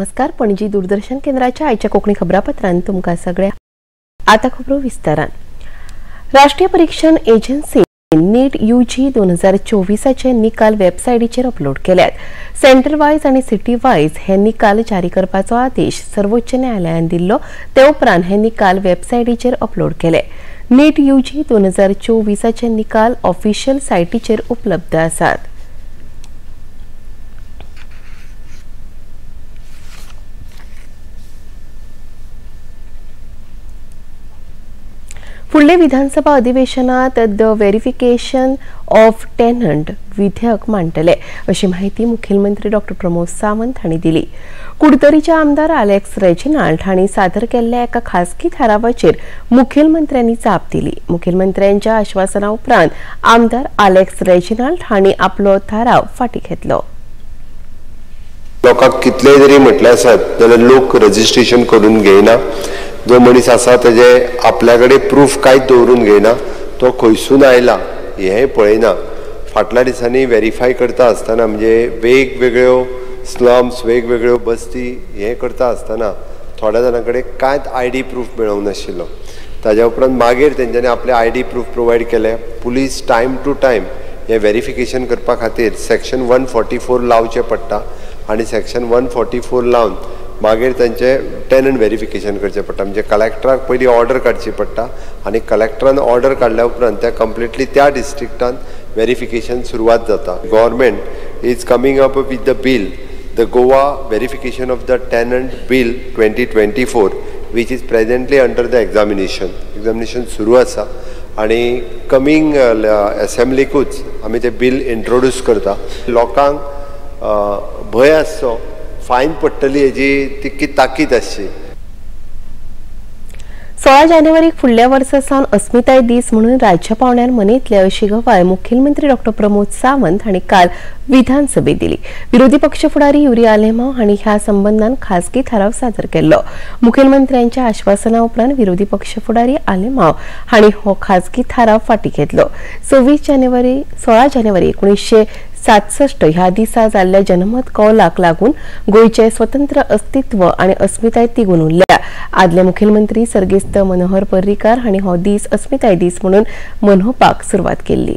नमस्कार. पणजी दूरदर्शन केंद्राच्या आयच्या कोकणी खबरापत्रांत तुमका सगळ्या आता खबरो विस्तारान. राष्ट्रीय परीक्षण एजन्सी नीट यूजी 2024चे निकाल वेबसायटीचेर अपलोड केल्यात. सेंटर वायज आणि सिटी वायज हे निकाल जारी करपाचो आदेश सर्वोच्च न्यायालयान दिल्लो. ते उपरांत हे निकाल वेबसायटीचेर अपलोड केले. नीट यूजी 2024चे निकाल ऑफिशियल सायटीचेर उपलब्ध आसात. फुडले विधानसभा अधिवेशनात द व्हेरिफिकेशन ऑफ टेनंट विधेयक मांडटले अशी माहिती मुखेलमंत्री डॉ. प्रमोद सावंत हांणी दिली. कुडतरीचे आमदार अलेक्स रेजिनाल्ड हांणी सादर केल्ल्या एका खासगी थारावाचेर मुखेलमंत्र्यांनी जाप दिली. मुखेलमंत्र्यांच्या आश्वासना उपरांत आमदार अलेक्स रेजिनाल्ड हांणी आपलो थाराव फाटीं घेतलो. लोकांक कितले जरी म्हटले आसात जाल्यार लोक रजिस्ट्रेशन करून घेयना. जो मनीस आसा तेजे आपल्याकडे प्रूफ कांयच दवरून घेयना. तो खंयसून आयला हें पळयना. फाटल्या दिसांनी व्हेरीफाय करता आसतना म्हणजे वेगवेगळ्यो स्लम्स वेगवेगळ्यो बस्ती हें करता आसतना थोड्या जाणां कडेन कांयच आयडी प्रूफ मेळोंक नाशिल्लो. ताज्या उपरांत मागीर तेंच्यांनी आपले आयडी प्रूफ प्रोवायड केले. पुलीस टायम टू टायम हें व्हेरिफिकेशन करपा खातीर सेक्शन 144 लावचें पडटा आनी सेक्शन 144 लावन मागीर तांचे टेनंट व्हेरिफिकेशन करचें पडटा. म्हणजे कलेक्टराक पयलीं ऑर्डर काडची पडटा आनी कलेक्टरान ऑर्डर काडल्या उपरांत त्या कंप्लिटली त्या डिस्ट्रिक्टान व्हेरिफिकेशन सुरवात जाता. Government is coming up with the bill, the Goa verification of the tenant bill 2024 which is presently under the examination सुरू आसा आनी कमिंग असेंब्लीकूच आमी तें बिल इंट्रोड्यूस करता. लोकांक भंय आसचो, फायन पडटली हेजी तितकी ताकीद आसची. 16 जानेवारीक फुडल्या वर्सा सावन अस्मिताय दीस म्हणून राज्य पावण्यार मनयतले अशी गवाय मुखेलमंत्री डॉ. प्रमोद सावंत हांणी काल विधानसभेत दिली. विरोधी पक्ष फुडारी युरी आलेमांव हांणी ह्या संबंधान खासगी थाराव सादर केल्लो. मुखेलमंत्र्यांच्या आश्वासना उपरांत विरोधी पक्ष फुडारी आलेमांव हांणी हो खासगी थाराव फाटीं घेतलो. 16 जानेवारी 1967 ह्या दिसा जाल्ल्या जनमत कौलाक लागून गोयचे स्वतंत्र अस्तित्व आनी अस्मिताय तिगून उरल्या. आदले मुखेलमंत्री सर्गेस्त मनोहर पर्रीकार हांणी हो दीस अस्मिताय दीस म्हणून मनोवपाक सुरवात केल्ली.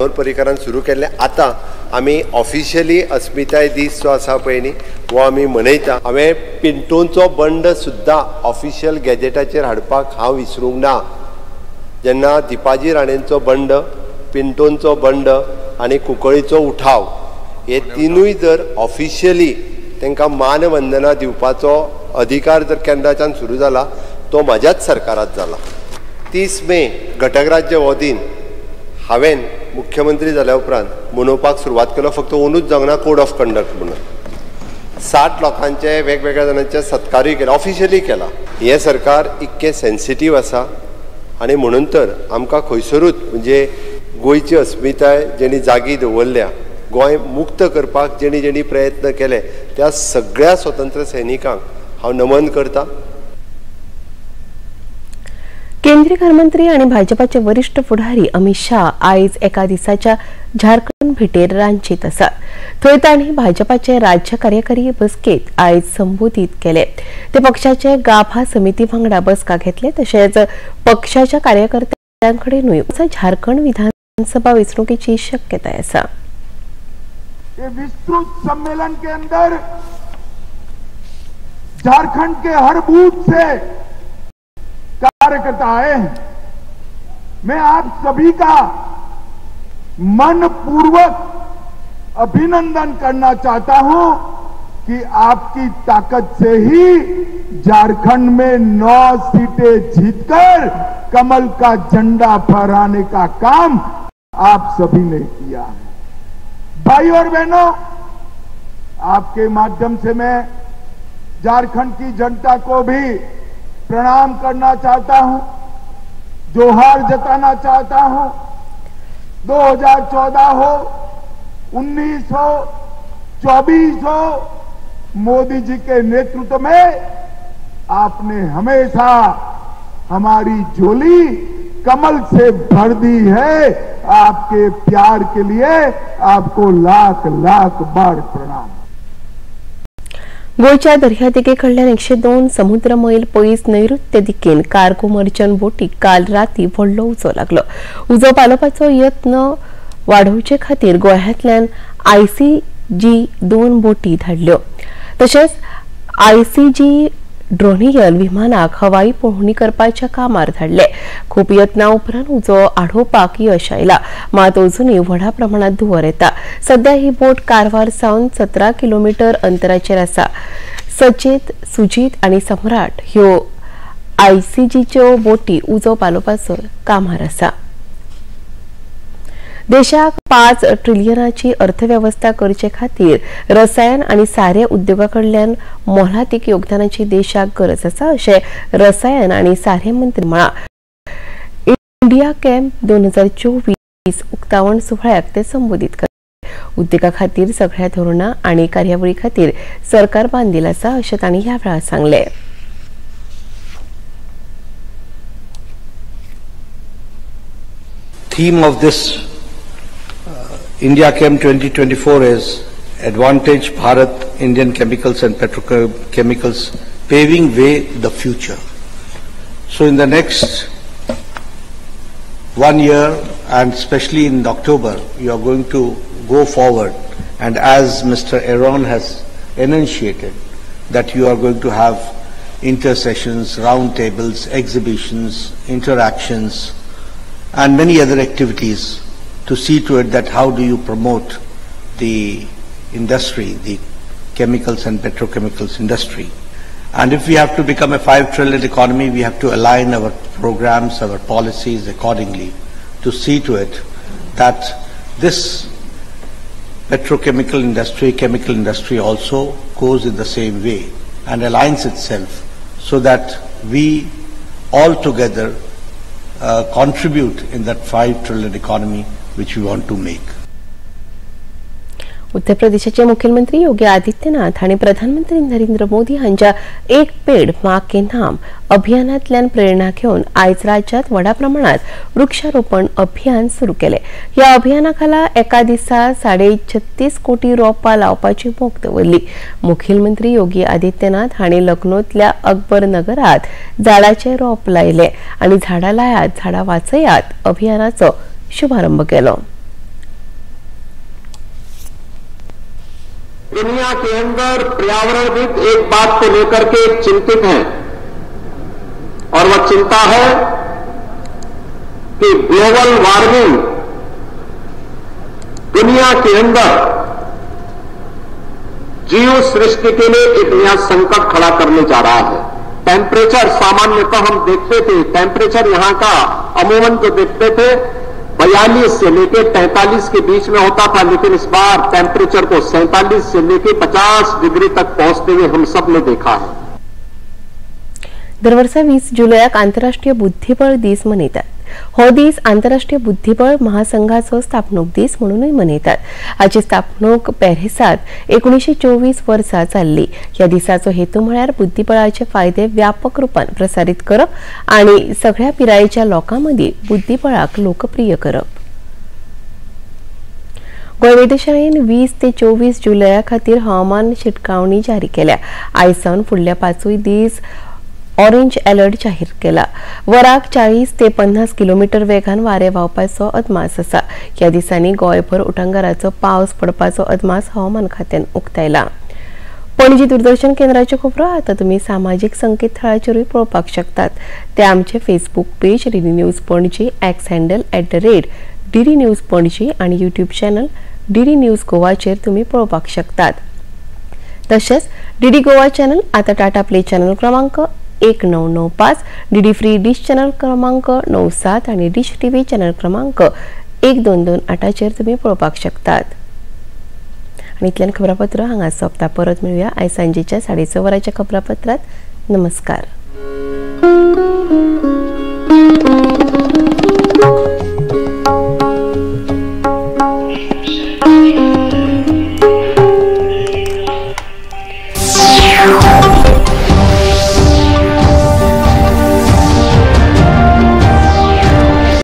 मनोहर पर्रीकारान सुरू केल्ले. आतां आमी ऑफिशियली अस्मिताय दीस जो आसा पळय न्ही वो आमी मनयता. हांवें पिंटोचो बंड सुद्दां ऑफिशियल गॅजेटाचेर हाडपाक हांव विसरूंक ना. जेन्ना दिपाजी राणेंचो बंड, पिंटोचो बंड आनी कुंकळीचो उठाव हे तिनूय जर ऑफिशियली तांकां मानवंदना दिवपाचो अधिकार जर केंद्राच्यान सुरू जाला तो म्हाज्याच सरकारात जाला. 30 मे घटकराज्य हो दिन हांवें मुख्यमंत्री जाल्या उपरांत मनोवपाक सुरवात केलो. फक्त ओनूच जगना कोड ऑफ कंडक्ट म्हणून 60 लोकांचे वेगवेगळ्या जाणांचे सत्कारूय केला, ऑफिशियली केला. हें सरकार इतकें सेन्सिटीव आसा आनी म्हणून तर आमकां खंयसरूच म्हणजे गोंयची अस्मिताय जेणी जागी दवरल्या, गोंय मुक्त करपाक जेणी जेणी प्रयत्न केले त्या सगळ्या स्वतंत्र सैनिकांक हांव नमन करता. केंद्रीय गृहमंत्री आणि भाजपाचे वरिष्ठ फुडारी अमित शाह आयज एका दिसाच्या झारखंड भेटेर रांचीत आसात. थंय तांणी भाजपाचे राज्य कार्यकारी बसकेत आयज संबोधीत केले. ते पक्षाचे गाभा समिती वांगडा बसका घेतले. तशेंच पक्षाच्या कार्यकर्त्यांकडेनूय झारखंड विधानसभा वेंचणुकेची शक्यताय आसा. विस्तृत सम्मेलन के अंदर झारखंड के हर बूथ से कार्यकर्ता आए हैं. मैं आप सभी का मनपूर्वक अभिनंदन करना चाहता हूं कि आपकी ताकत से ही झारखंड में 9 सीटें जीतकर कमल का झंडा फहराने का काम आप सभी ने किया है. भाई और बहनों, आपके माध्यम से मैं झारखंड की जनता को भी प्रणाम करना चाहता हूं, जोहार जताना चाहता हूं. 2014 हो, 19 हो, 24 हो, मोदी जी के नेतृत्व में आपने हमेशा हमारी झोली कमल से भर दी है. आपके प्यार के लिए आपको लाख लाख बार प्रणाम. गोयच्या दर्यादेगे कडल्यान 102 समुद्र मैल पयस नैऋत्य दिकेन कार्गो मर्चंट बोटीक काल राती व्हडलो उजो लागलो. उजो पालोवपाचो यत्न वाडोवचे खातीर गोंयांतल्यान ICG 2 बोटी धाडल्यो. तशेंच ICG ड्रोनियल विमानाक हवाई पळोवणी करपाच्या कामार धाडले. खूप यत्ना उपरांत उजो आडोवपाक यश आयला, मात अजूनय व्हडा प्रमाणात धुंवर येता. सध्या ही बोट कारवार सावन 17 किलोमीटर अंतराचेर आसा. सचेत, सुजीत आणि सम्राट ह्यो ICGच्यो बोटी उजो पालोवपाचो कामार आसा. देशाक 5 ट्रिलियनाची अर्थव्यवस्था करचे खातीर रसायन आणि सारे उद्योगाकडल्यान मोलादीक योगदानाची देशाक गरज आसा, अशें रसायन आणि सारे मंत्री म्हळा. इंडिया कॅम्प 2024 उक्तावण सुवाळ्याक ते संबोधित करले. उद्देगा खातीर सगळ्या धोरणां आणि कार्यावळी खातीर सरकार बांदील आसा, अशें तांणी ह्या वेळार सांगले. Theme of this India Chem 2024 is Advantage Bharat Indian Chemicals and Petrochemicals Paving Way the Future. So in the next 1 year and especially in October, you are going to go forward, and as Mr. Aaron has enunciated that you are going to have intersessions, round tables, exhibitions, interactions and many other activities to see to it that how do you promote the industry, the chemicals and petrochemicals industry. And if we have to become a 5 trillion economy, we have to align our programs, our policies accordingly to see to it that this petrochemical industry, chemical industry also goes in the same way and aligns itself so that we all together contribute in that 5 trillion economy which we want to make. उत्तर प्रदेशाचे मुख्यमंत्री योगी आदित्यनाथ आणि प्रधानमंत्री नरेंद्र मोदी हांच्या एक पेड़ मां के नाम अभियानांतल्यान प्रेरणा घेवन आयज राज्यात व्हडा प्रमाणात वृक्षारोपण अभियान सुरू केले. ह्या अभियानाखाला एका दिसा 36 कोटी रोपां लावपाची मोख दवरली. मुख्यमंत्री योगी आदित्यनाथ हांणी लखनौतल्या अकबर नगरात झाडाचे रोप लायले आणि झाडां लायात झाडां वाचयात अभियानाचो शुभारंभ केलो. दुनिया के अंदर पर्यावरणविद एक बात को लेकर के चिंतित हैं और वह चिंता है कि ग्लोबल वार्मिंग दुनिया के अंदर जीव सृष्टि के लिए एक नया संकट खड़ा करने जा रहा है. टेम्परेचर सामान्यतः हम देखते थे, टेम्परेचर यहां का अमूमन जो देखते थे 42 से लेकर 43 के बीच में होता था, लेकिन इस बार टेम्परेचर को 47 से लेकर 50 डिग्री तक पहुंचते हुए हम सब ने देखा है. दरवर्सा 20 जुलयाक आंतरराष्ट्रीय बुद्धिबळ दीस मनयतात. हो दीस आंतरराष्ट्रीय बुद्धिबळ महासंघाचो स्थापणूक दीस म्हणूनय मनयतात. हाची स्थापणूक पॅरिसात 1924 वर्सा जाल्ली. ह्या दिसाचो हेतू म्हळ्यार बुद्धिबळाचे फायदे व्यापक रूपान प्रसारित करप आणि सगळ्या पिरायेच्या लोकांमदी बुद्धिबळाक लोकप्रिय करप. गोंय वेधशाळेन 20 ते 24 जुलया खातीर हवामान शिटकावणी जारी केल्या. आयज सावन फुडल्या 5 दीस ऑरेंज अलर्ट जाहीर केला. वराक 40 ते 50 किलोमीटर वेगान वारे व्हांवपाचो अदमास आसा. ह्या दिसांनी गोंयभर उटंगाराचो पावस पडपाचो अदमास हवामान खात्यान उक्तायला. पणजी दूरदर्शन केंद्राच्यो खबरो आतां तुमी सामाजीक संकेतथळाचेरूय पळोवपाक शकतात. ते आमचे Facebook page DD news Panaji, x handle @DD news Panaji आणि यूट्यूब चॅनल डीडी न्यूज गोवाचेर तुमी पळोवपाक शकतात. तशेंच डीडी गोवा चॅनल आता टाटा प्ले चॅनल क्रमांक 1995, डीडी फ्री डिश चॅनल क्रमांक 97 आणि डिश टीव्ही चॅनल क्रमांक 1228 तुम्ही पळोवपाक शकतात. आणि इतल्यान खबरापत्र हांगा सोंपता. परत मेळुया आयज सांजेच्या 6:30 वरांच्या खबरापत्रात. नमस्कार.